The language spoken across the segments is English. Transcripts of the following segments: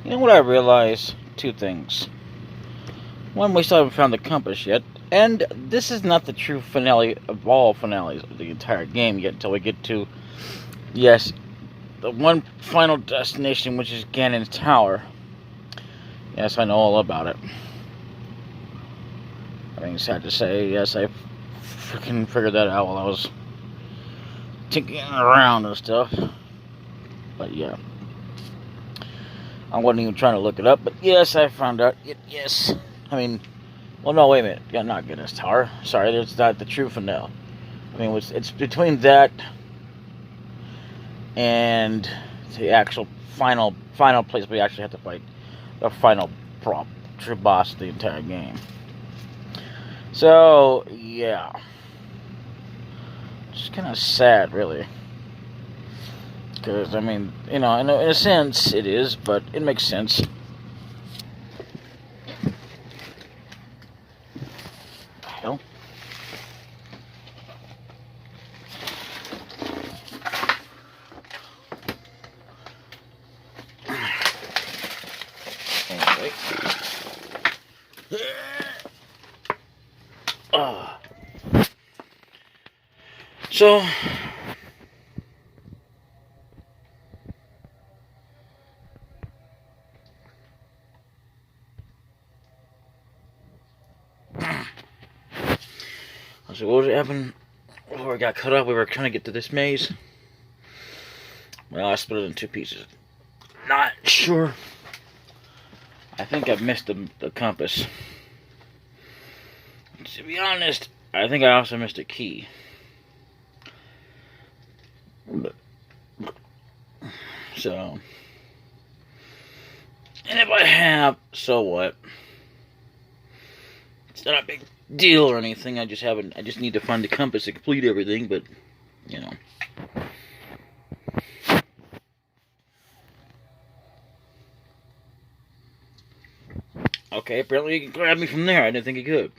You know what I realized? Two things. One, we still haven't found the compass yet, and this is not the true finale of all finales of the entire game yet until we get to, yes, the one final destination, which is Ganon's Tower. Yes, I know all about it. I mean, sad to say, yes, I freaking figured that out while I was tinkering around and stuff. But yeah. I wasn't even trying to look it up, but yes, I found out. Yes. I mean, well, no, wait a minute. Yeah, not Ganon's Tower. Sorry, that's not the true finale. I mean, it's between that and the actual final place we actually have to fight the final true boss of the entire game. So, yeah. Just kind of sad, really. Because, I mean, you know, in a sense it is, but it makes sense. Hell. Anyway. So, what was happening? Before we got cut off, we were trying to get to this maze. Well, I split it in two pieces. Not sure. I think I missed the compass. To be honest, I think I also missed a key. So, and if I have, so what? It's not a big deal or anything. I just need to find the compass to complete everything. But you know. Okay, apparently you can grab me from there. I didn't think you could.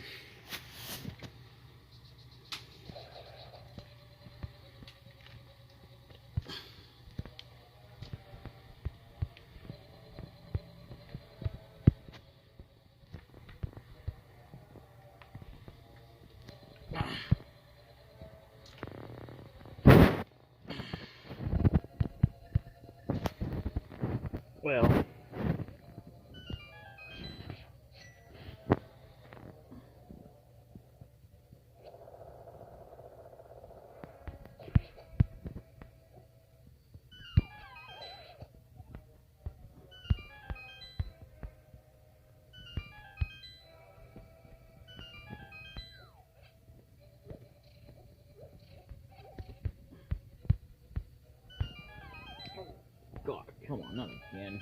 Well. God, come on, not again.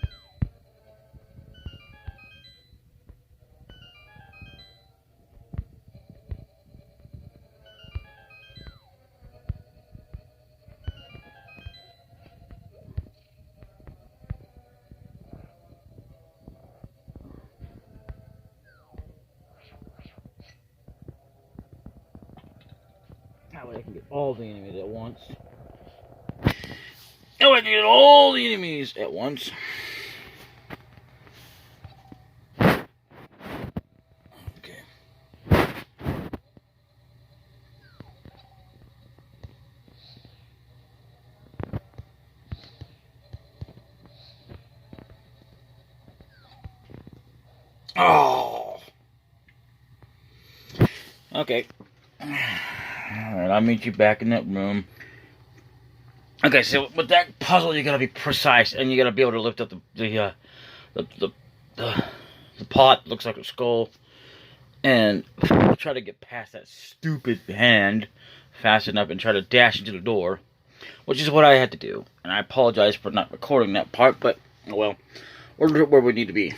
That way I can get all the enemies at once. That way I can get all the enemies at once. Okay. Oh. Okay. Alright, I'll meet you back in that room. Okay, so with that puzzle, you gotta be precise, and you gotta be able to lift up the pot. Looks like a skull, and try to get past that stupid hand fast enough, and try to dash into the door, which is what I had to do. And I apologize for not recording that part, but well, we're where we need to be.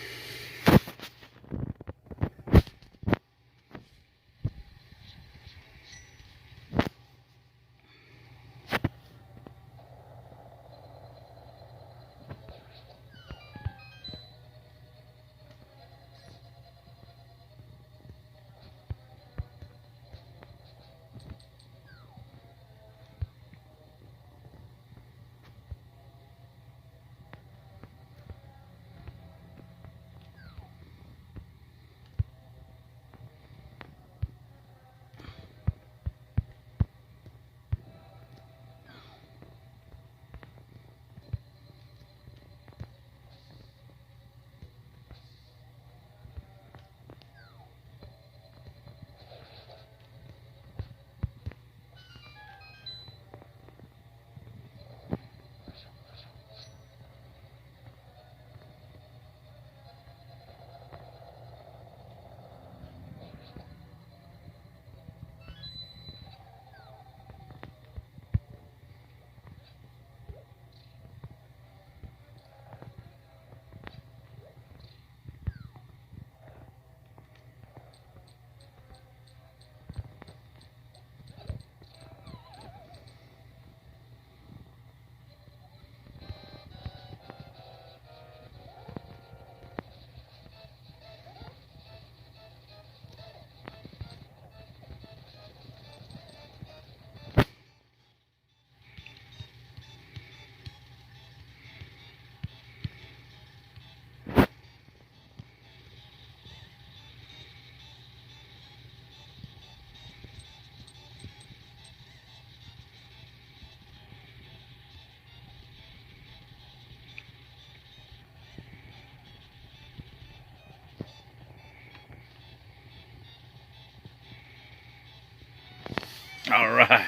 Alright.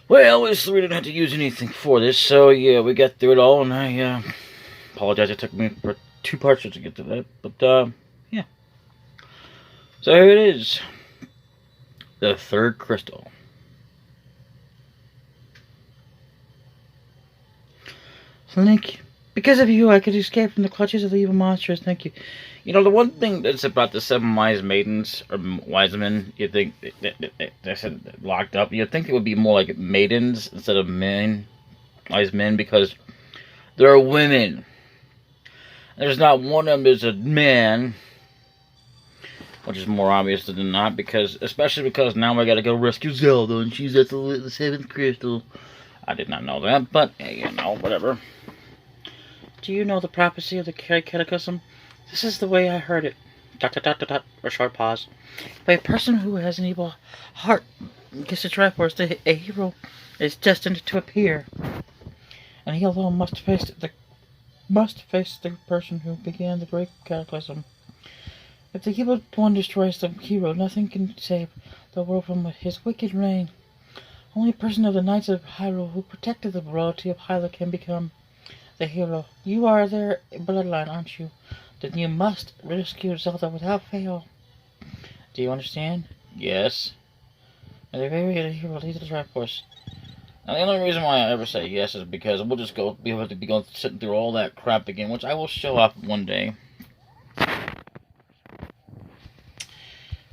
Well, we didn't have to use anything for this, so yeah, we got through it all, and I apologize it took me for 2 parts to get to that, but yeah. So here it is. The third crystal. Thank you. Because of you, I could escape from the clutches of the evil monsters. Thank you. You know, the one thing that's about the 7 wise maidens, or wise men, you think, they said locked up, you'd think it would be more like maidens instead of men, wise men, because there are women. There's not one of them that's a man, which is more obvious than not, especially because now I gotta go rescue Zelda, and she's at the 7th crystal. I did not know that, but, you know, whatever. Do you know the prophecy of the cataclysm? This is the way I heard it. ... A short pause. If a person who has an evil heart gets a Triforce, a hero is destined to appear, and he alone must face the person who began the great cataclysm. If the evil one destroys the hero, nothing can save the world from his wicked reign. Only a person of the Knights of Hyrule who protected the royalty of Hyrule can become the hero. You are their bloodline, aren't you? Then you must rescue Zelda without fail. Do you understand? Yes. And the very hero leads the Triforce. Now, the only reason why I ever say yes is because we'll just be able to be going sitting through all that crap again, which I will show up one day.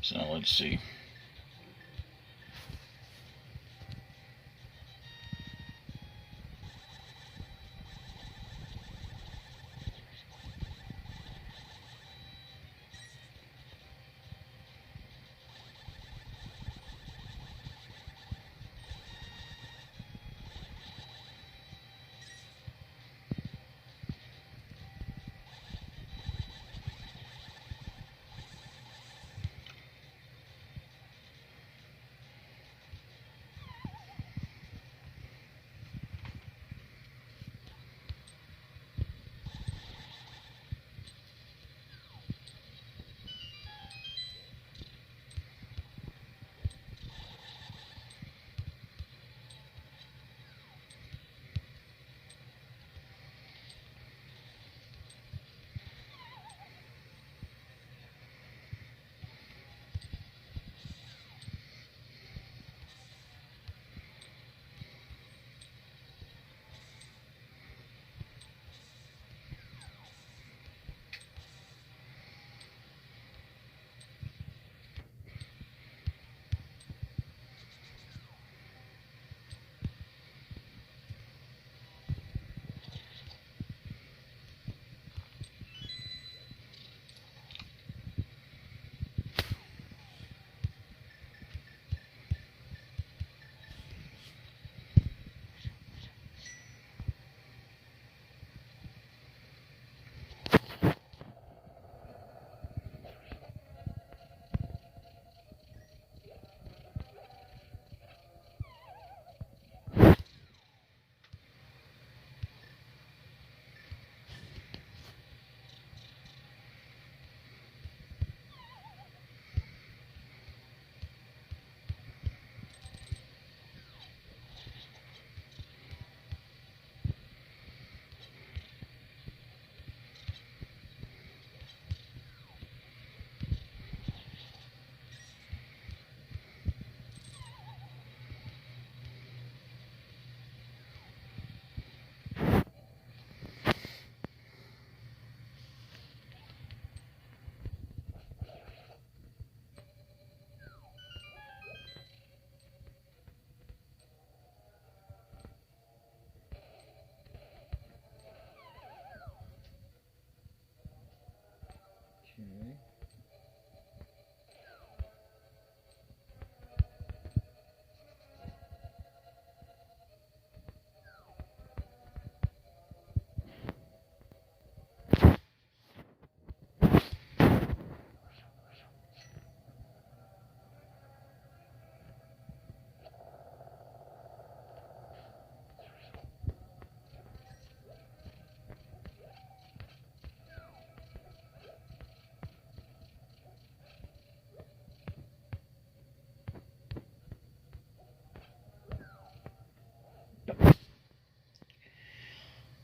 So let's see.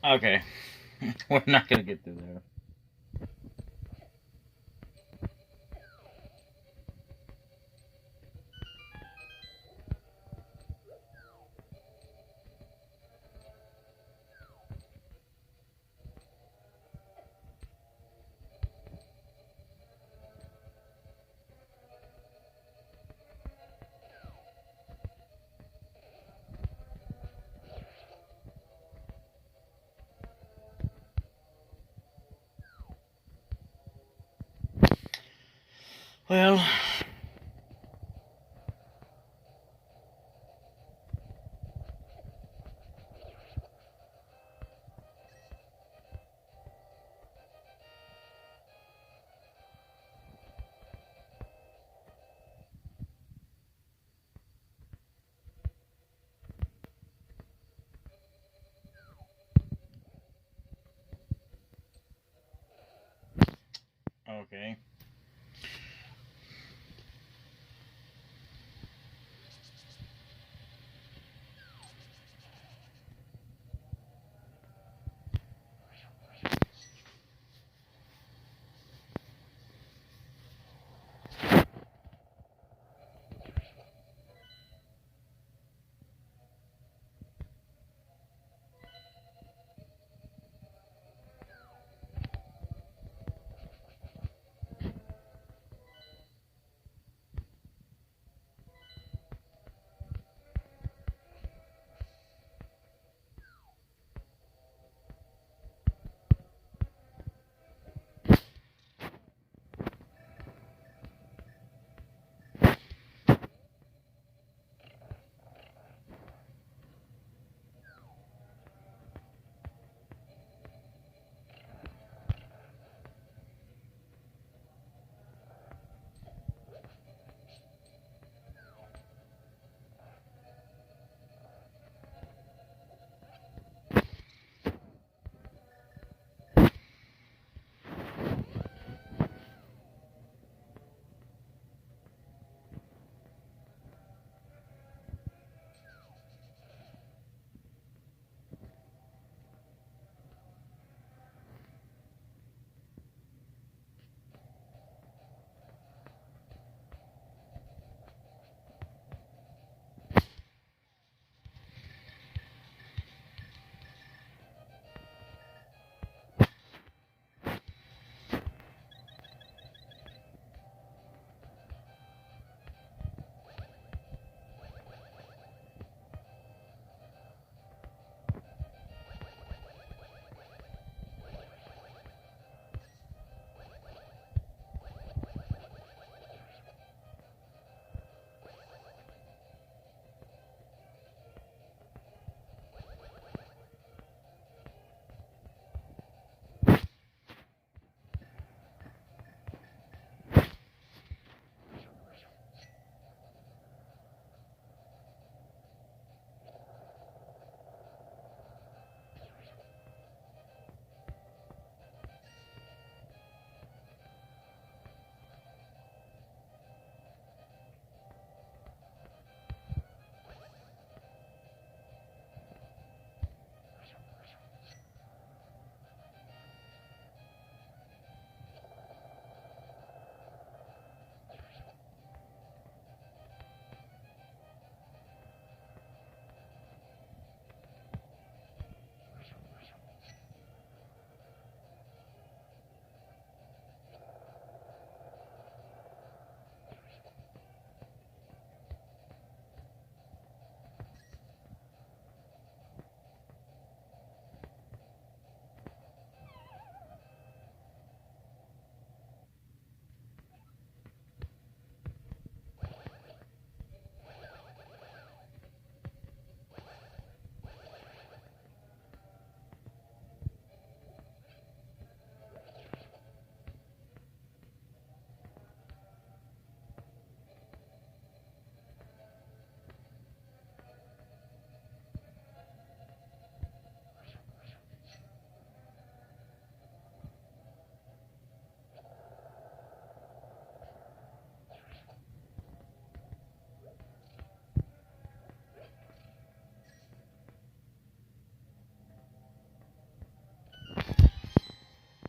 Okay. We're not gonna get through there. Well, okay.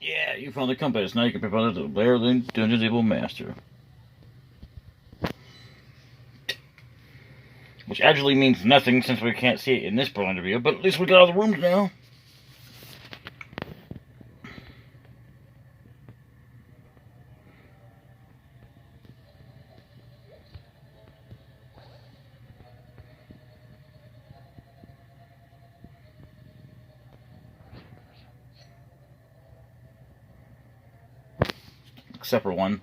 Yeah, you found the compass. Now you can propose to Blair the Dungeon Table Master. Which actually means nothing since we can't see it in this point of view, but at least we got all the rooms now. Except for one.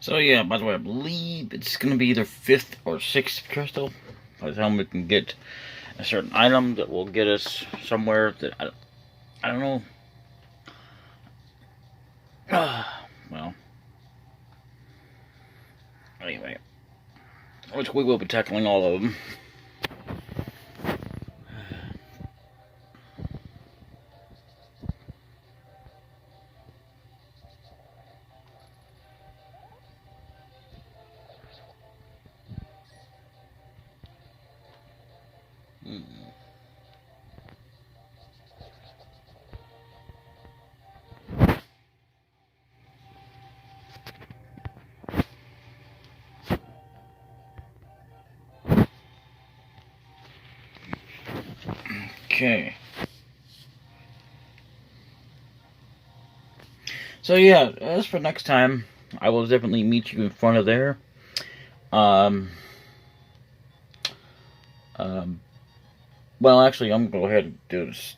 So yeah, by the way, I believe it's going to be either 5th or 6th crystal. By the time we can get a certain item that will get us somewhere that I don't know. Well, anyway, which we will be tackling all of them. Okay. So yeah, as for next time, I will definitely meet you in front of there. Well, actually, I'm going to go ahead and do this.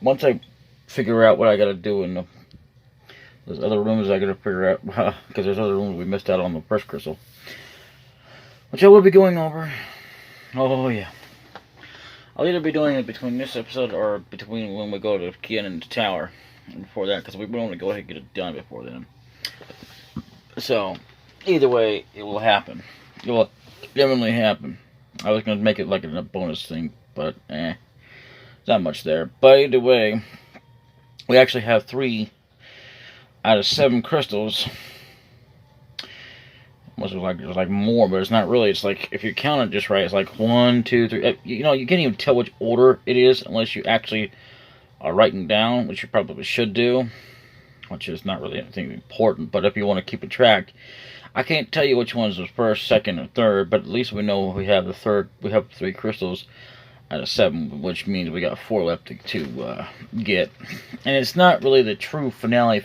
Once I figure out what I got to do in those other rooms, I got to figure out, because there's other rooms we missed out on the first crystal, which I will be going over. Oh, yeah. I'll either be doing it between this episode or between when we go to Kian's Tower. And before that, because we want to go ahead and get it done before then. So, either way, it will happen. It will definitely happen. I was going to make it like a bonus thing, but not much there. But either way, we actually have 3 out of 7 crystals. Almost like more, but it's not really. It's like, if you count it just right, it's like 1, 2, 3. You know, you can't even tell which order it is unless you actually are writing down, which you probably should do. which is not really anything important. But if you want to keep a track, I can't tell you which ones was first, second, or third. But at least we know we have the third. We have 3 crystals out of 7, which means we got 4 left to get. And it's not really the true finale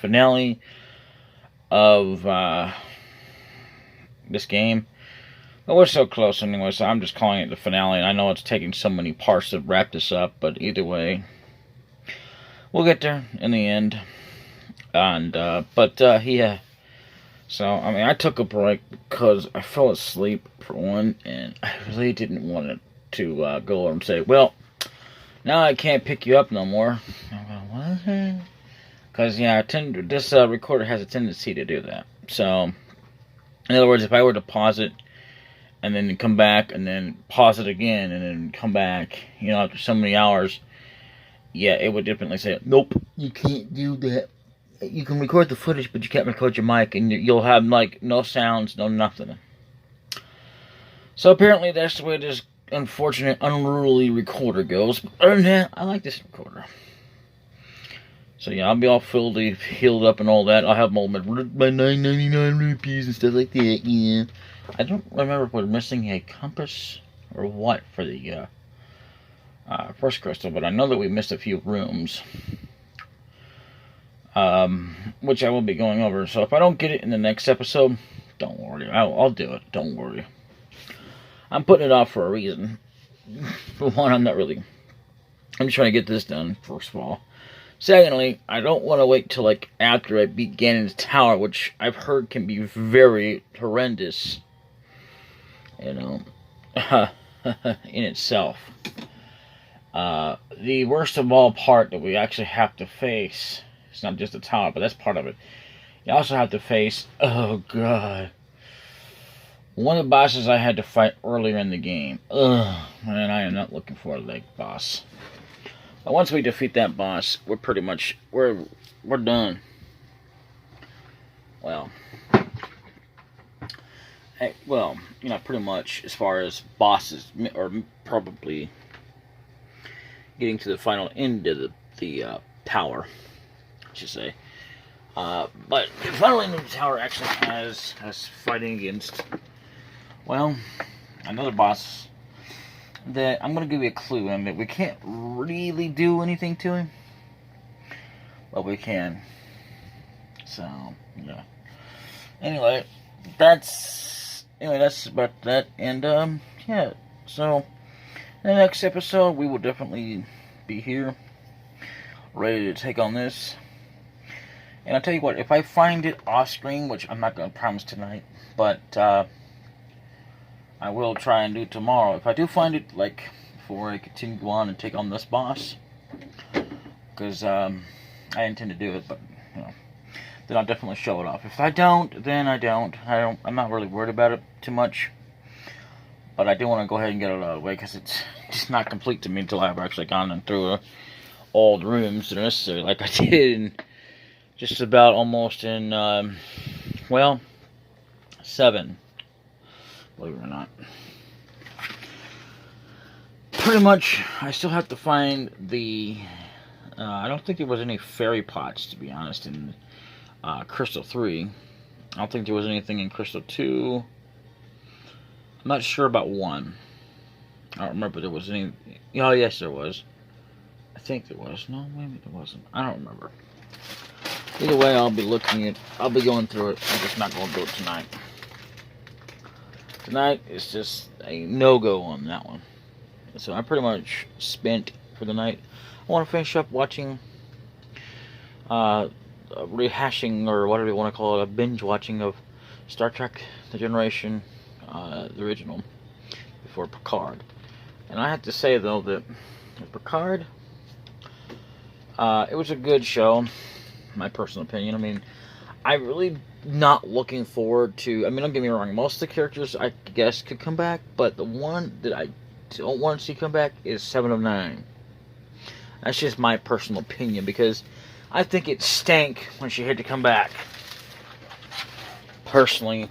of this game. But we're so close anyway, so I'm just calling it the finale. And I know it's taking so many parts to wrap this up, but either way, we'll get there in the end. And, yeah. So, I mean, I took a break because I fell asleep, for one, and I really didn't want it to go and say, well, now I can't pick you up no more. What? Because, yeah, this recorder has a tendency to do that. So, in other words, if I were to pause it, and then come back, and then pause it again, and then come back, you know, after so many hours, yeah, it would definitely say, nope, you can't do that. You can record the footage, but you can't record your mic, and you'll have, like, no sounds, no nothing. So, apparently, that's the way this unfortunate, unruly recorder goes. But other than that, I like this recorder. So yeah, I'll be all healed up and all that. I'll have my $9.99 rupees and stuff like that, yeah. I don't remember if we're missing a compass or what for the first crystal, but I know that we missed a few rooms. Which I will be going over. So if I don't get it in the next episode, don't worry. I'll do it. Don't worry. I'm putting it off for a reason. For one, I'm just trying to get this done, first of all. Secondly, I don't want to wait till, like, after I beat Ganon's Tower, which I've heard can be very horrendous, you know, in itself. The worst of all part that we actually have to face, it's not just the tower, but that's part of it. You also have to face, oh god, one of the bosses I had to fight earlier in the game. Ugh, man, I am not looking for that boss. But once we defeat that boss, we're pretty much, we're done. Well, hey, well, you know, pretty much as far as bosses, or probably getting to the final end of the tower, I should say. But the final end of the tower actually has us fighting against, well, another boss that I'm going to give you a clue. I mean, we can't really do anything to him, but we can. So, yeah. Anyway, that's about that. And, yeah. So, in the next episode, we will definitely be here, ready to take on this. And I'll tell you what, if I find it off-screen, which I'm not going to promise tonight, but, I will try and do it tomorrow. If I do find it, like, before I continue on and take on this boss, because, I intend to do it, but, you know, then I'll definitely show it off. If I don't, then I don't. I'm not really worried about it too much, but I do want to go ahead and get it out of the way, because it's just not complete to me until I've actually gone through all the rooms that are necessary, like I did in just about almost in, well, 7. Believe it or not. Pretty much, I still have to find the, I don't think there was any fairy pots, to be honest, in Crystal 3. I don't think there was anything in Crystal 2. I'm not sure about 1. I don't remember if there was any. Oh, yes, there was. I think there was. No, maybe there wasn't. I don't remember. Either way, I'll be going through it. I'm just not going to do it tonight. Tonight is just a no-go on that one. So I'm pretty much spent for the night. I want to finish up watching, rehashing, or whatever you want to call it, a binge watching of Star Trek The Generation, the original, before Picard. And I have to say, though, that Picard, it was a good show, my personal opinion. I mean, I really not looking forward to, I mean, don't get me wrong, most of the characters I guess could come back, but the one that I don't want to see come back is 7 of 9. That's just my personal opinion, because I think it stank when she had to come back, personally,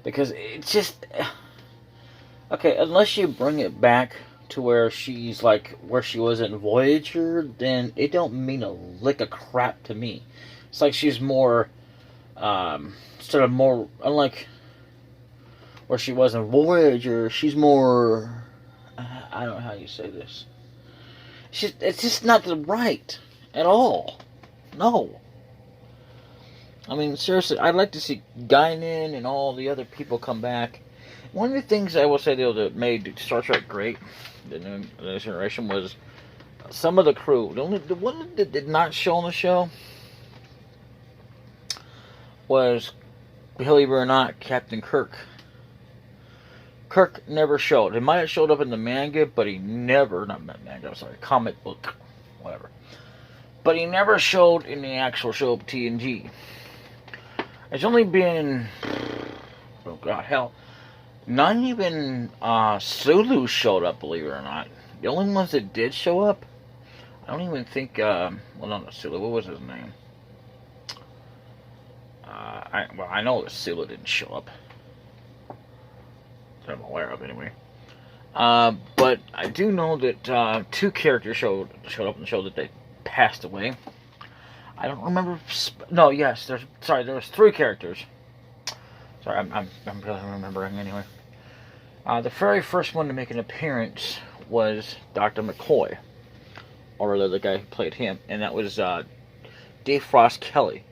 because it's just, okay, unless you bring it back to where she's like where she was in Voyager, then it don't mean a lick of crap to me. It's like she's more, instead of more, unlike where she was in Voyager, she's more, I don't know how you say this. It's just not the right at all. No. I mean, seriously, I'd like to see Guinan and all the other people come back. One of the things I will say, though, that made Star Trek great, the new generation, was some of the crew. The one that did not show on the show was, believe it or not, Captain Kirk. Kirk never showed. He might have showed up in the manga, but he never, not manga, I'm sorry, comic book, whatever. But he never showed in the actual show of TNG. It's only been, oh god, hell, not even Sulu showed up, believe it or not. The only ones that did show up, I don't even think, well, not Sulu, what was his name? I know that Sulu didn't show up. That I'm aware of, anyway. But I do know that two characters showed up in the show that they passed away. I don't remember. No, yes, there was three characters. Sorry, I'm really remembering anyway. The very first one to make an appearance was Dr. McCoy, or rather the guy who played him, and that was Dave Frost Kelly.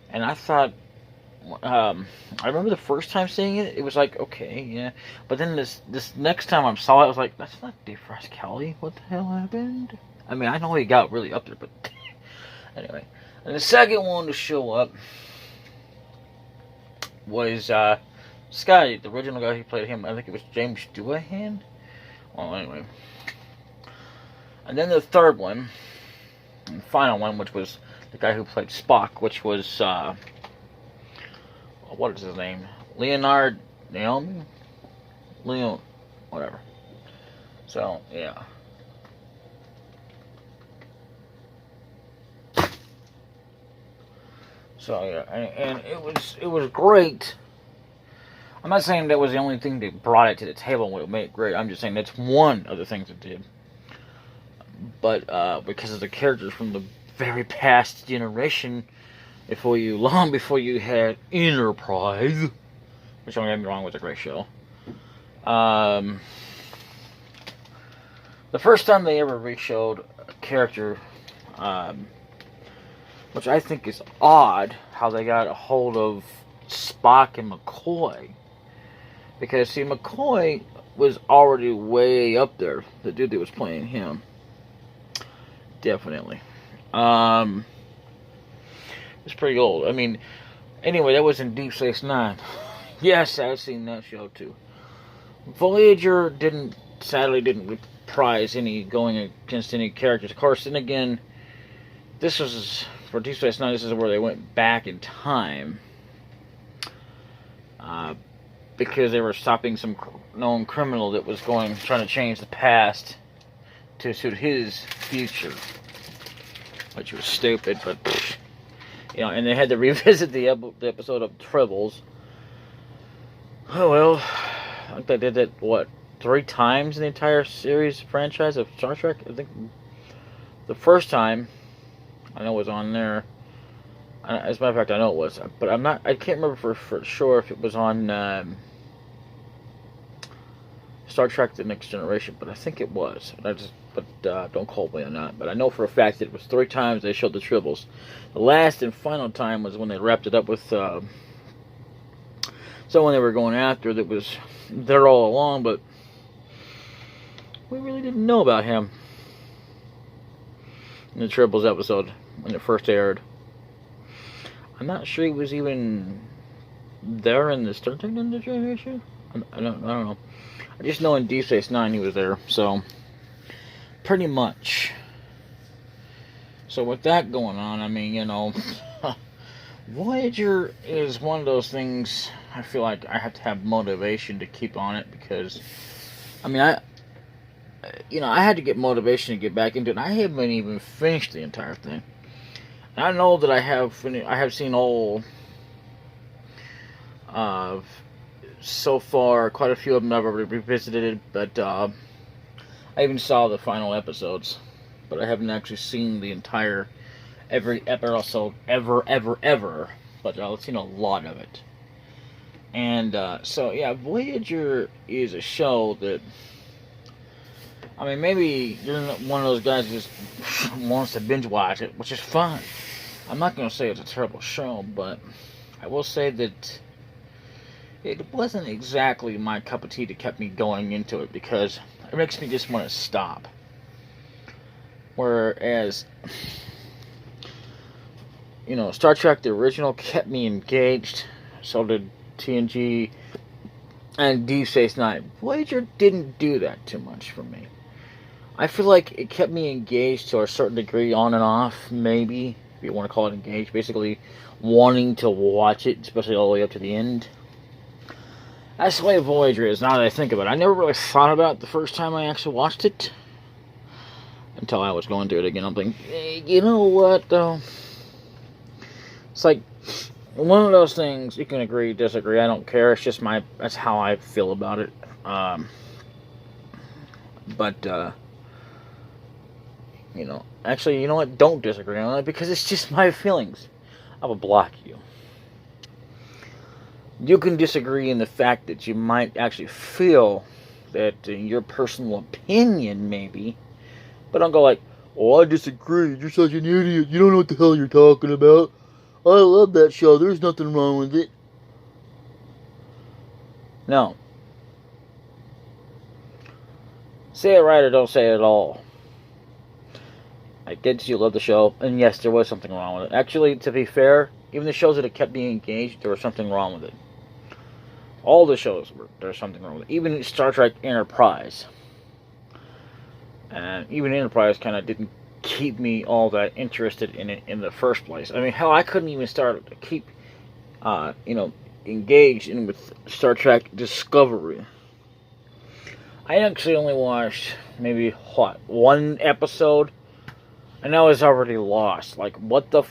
And I thought, I remember the first time seeing it, it was like, okay, yeah. But then this next time I saw it, I was like, that's not Dave Frost Kelly. What the hell happened? I mean, I know he got really up there, but anyway. And the second one to show up was this guy, the original guy who played him. I think it was James Doohan. Well, anyway. And then the third one, and final one, which was the guy who played Spock, which was, what is his name? Leonard Naomi? Leon, whatever. So, yeah. So yeah, and it was great. I'm not saying that was the only thing that brought it to the table and would make it great. I'm just saying that's one of the things it did. But because of the characters from the very past generation, long before you had Enterprise, which don't get me wrong, was a great show. The first time they ever re-showed a character, which I think is odd, how they got a hold of Spock and McCoy. Because, see, McCoy was already way up there. The dude that was playing him. Definitely. It's pretty old. I mean, anyway, that was in Deep Space Nine. Yes, I've seen that show, too. Voyager sadly didn't reprise any going against any characters. Of course, then again, this was... For Deep Space Nine, this is where they went back in time. Because they were stopping some known criminal that was trying to change the past to suit his future. Which was stupid, but, you know, and they had to revisit the episode of Tribbles. Oh, well, I think they did that, what, 3 times in the entire series franchise of Star Trek? I think the first time, I know it was on there. As a matter of fact, I know it was, but I can't remember for sure if it was on Star Trek: The Next Generation, but I think it was. Don't quote me on that. But I know for a fact that it was 3 times they showed the Tribbles. The last and final time was when they wrapped it up with someone they were going after that was there all along, but we really didn't know about him in the Tribbles episode when it first aired. I'm not sure he was even there in the Star Trek Next Generation. I don't know. I just know in Deep Space Nine he was there, so pretty much. So with that going on, I mean, you know, Voyager is one of those things. I feel like I have to have motivation to keep on it because, I mean, I had to get motivation to get back into it. And I haven't even finished the entire thing. And I know that I have seen all so far, quite a few of them I've already revisited, but I I even saw the final episodes, but I haven't actually seen the entire, every episode ever. But I've seen a lot of it. And so yeah, Voyager is a show that, I mean, maybe you're one of those guys who just wants to binge watch it, which is fine. I'm not going to say it's a terrible show, but I will say that it wasn't exactly my cup of tea that kept me going into it, because it makes me just want to stop. Whereas, you know, Star Trek, the original, kept me engaged. So did TNG and Deep Space Nine. Voyager didn't do that too much for me. I feel like it kept me engaged to a certain degree, on and off, maybe, if you want to call it engaged. Basically, wanting to watch it, especially all the way up to the end. That's the way Voyager is, now that I think about it. I never really thought about it the first time I actually watched it, until I was going through it again. I'm thinking, hey, you know what, though? It's like one of those things, you can agree, disagree, I don't care. It's just that's how I feel about it. You know, actually, you know what? Don't disagree on it, because it's just my feelings. I will block you. You can disagree in the fact that you might actually feel that your personal opinion, maybe, but don't go like, oh, I disagree, you're such an idiot, you don't know what the hell you're talking about. I love that show, there's nothing wrong with it. No. Say it right or don't say it at all. I get you love the show, and yes, there was something wrong with it. Actually, to be fair, even the shows that have kept me engaged, there was something wrong with it. All the shows, there's something wrong with it. Even Star Trek Enterprise. And even Enterprise kind of didn't keep me all that interested in it in the first place. I mean, hell, I couldn't even start to keep, engaged in with Star Trek Discovery. I actually only watched maybe, one episode, and I was already lost. Like, what the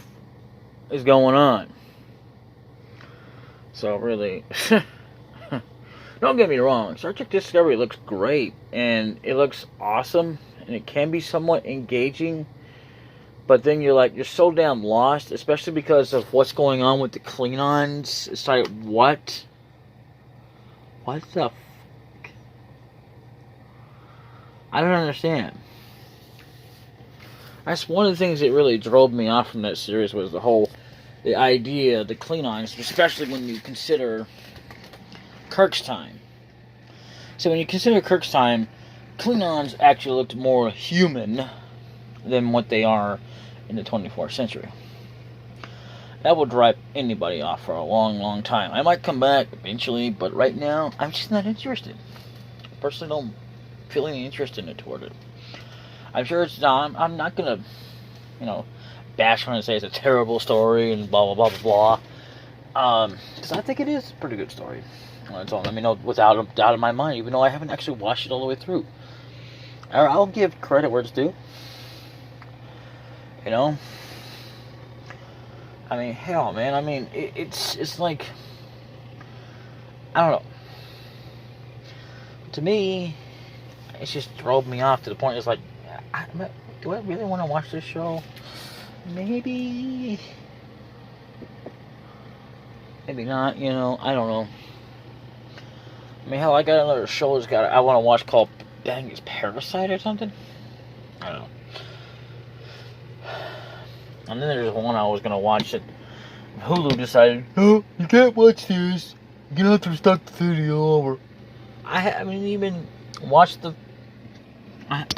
is going on? So, really, don't get me wrong, Star Trek Discovery looks great, and it looks awesome, and it can be somewhat engaging, but then you're so damn lost, especially because of what's going on with the Klingons. It's like, what? What the f***? I don't understand. That's one of the things that really drove me off from that series, was the idea of the Klingons, especially when you consider Kirk's time. So when you consider Kirk's time, Klingons actually looked more human than what they are in the 24th century. That will drive anybody off for a long, long time. I might come back eventually, but right now, I'm just not interested. I personally don't feel any interest in it toward it. I'm sure it's not. I'm not gonna, bash on it and say it's a terrible story and blah blah blah blah blah. Because I think it is a pretty good story. That's all. I mean, without a doubt in my mind, even though I haven't actually watched it all the way through. I'll give credit where it's due. I mean, hell, man. I mean, it's like, I don't know. To me, it just drove me off to the point. It's like, do I really want to watch this show? Maybe not. I don't know. I mean, hell, I got another show I want to watch called, I think it's Parasite or something. I don't know. And then there's one I was gonna watch that Hulu decided, no, you can't watch this. You're gonna have to start the video over. I haven't even watched the. And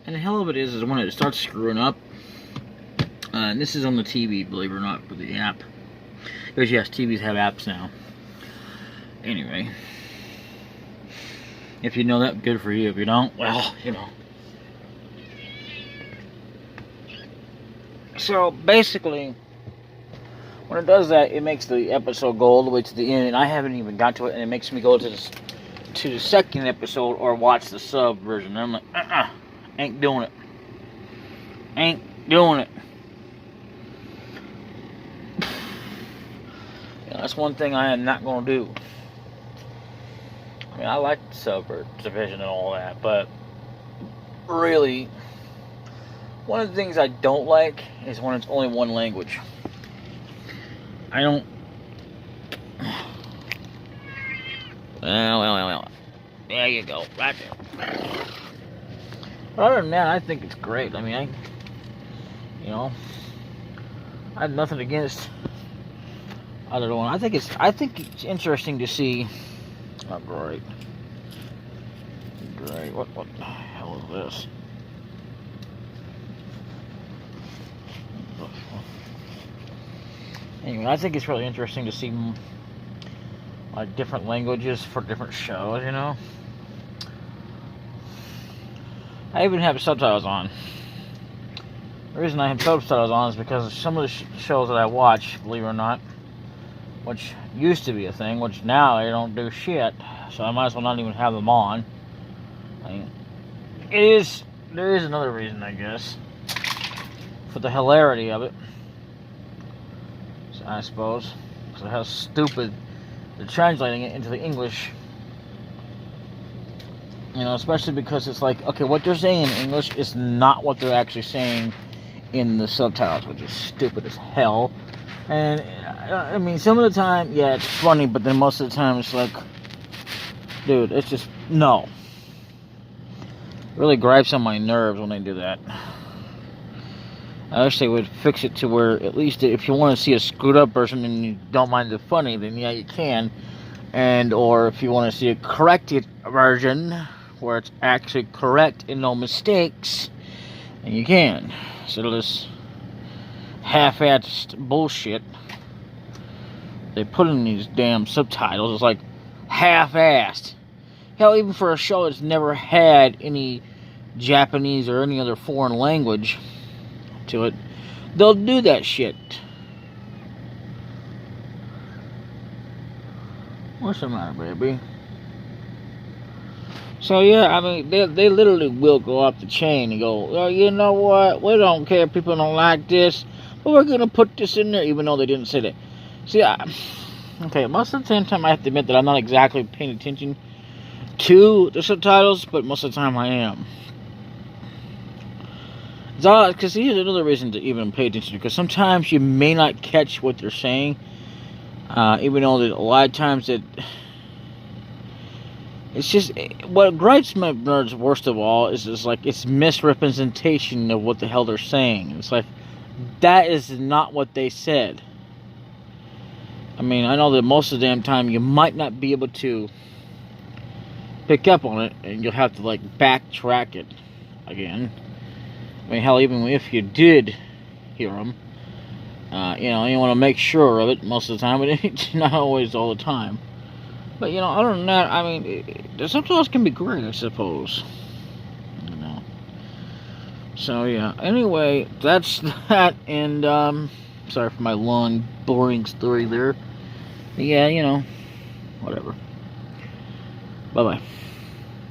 the hell of it is when it starts screwing up. And this is on the TV, believe it or not, for the app. Because yes, TVs have apps now. Anyway. If you know that, good for you. If you don't, well, So, basically, when it does that, it makes the episode go all the way to the end, and I haven't even got to it, and it makes me go to the second episode or watch the sub version. And I'm like, ain't doing it. Ain't doing it. That's one thing I am not going to do. I mean, I like the sub division and all that, but really, one of the things I don't like is when it's only one language. I don't. Well. There you go, right there. But other than that, I think it's great. I mean, I have nothing against other one. I think it's interesting to see. Oh, great. What the hell is this? Anyway, I think it's really interesting to see like different languages for different shows. I even have subtitles on. The reason I have subtitles on is because some of the shows that I watch, believe it or not, which used to be a thing, which now they don't do shit, so I might as well not even have them on. I mean, there is another reason, I guess, for the hilarity of it, so I suppose, because of how stupid they're translating it into the English. Especially because it's like, okay, what they're saying in English is not what they're actually saying in the subtitles, which is stupid as hell. And, I mean, some of the time, yeah, it's funny, but then most of the time it's like, dude, it's just, no. It really gripes on my nerves when they do that. I wish they would fix it to where, at least if you want to see a screwed up person and you don't mind the funny, then yeah, you can. Or if you want to see a corrected version, where it's actually correct and no mistakes, and you can. Instead of this half-assed bullshit they put in these damn subtitles. It's like half-assed. Hell, even for a show that's never had any Japanese or any other foreign language to it, they'll do that shit. What's the matter, baby? So yeah, I mean, they literally will go up the chain and go, oh, you know what, we don't care if people don't like this, but we're going to put this in there, even though they didn't say that. See, okay, most of the time I have to admit that I'm not exactly paying attention to the subtitles, but most of the time I am. Because here's another reason to even pay attention to, because sometimes you may not catch what they're saying, even though a lot of times that... It's just, what gripes my nerves worst of all is like, it's misrepresentation of what the hell they're saying. It's like, that is not what they said. I mean, I know that most of the damn time you might not be able to pick up on it, and you'll have to like backtrack it again. I mean, hell, even if you did hear them, you want to make sure of it most of the time, but it's not always all the time. But, other than that, I mean, the subtitles can be great, I suppose. So, yeah. Anyway, that's that. And, sorry for my long, boring story there. But, yeah, whatever. Bye-bye.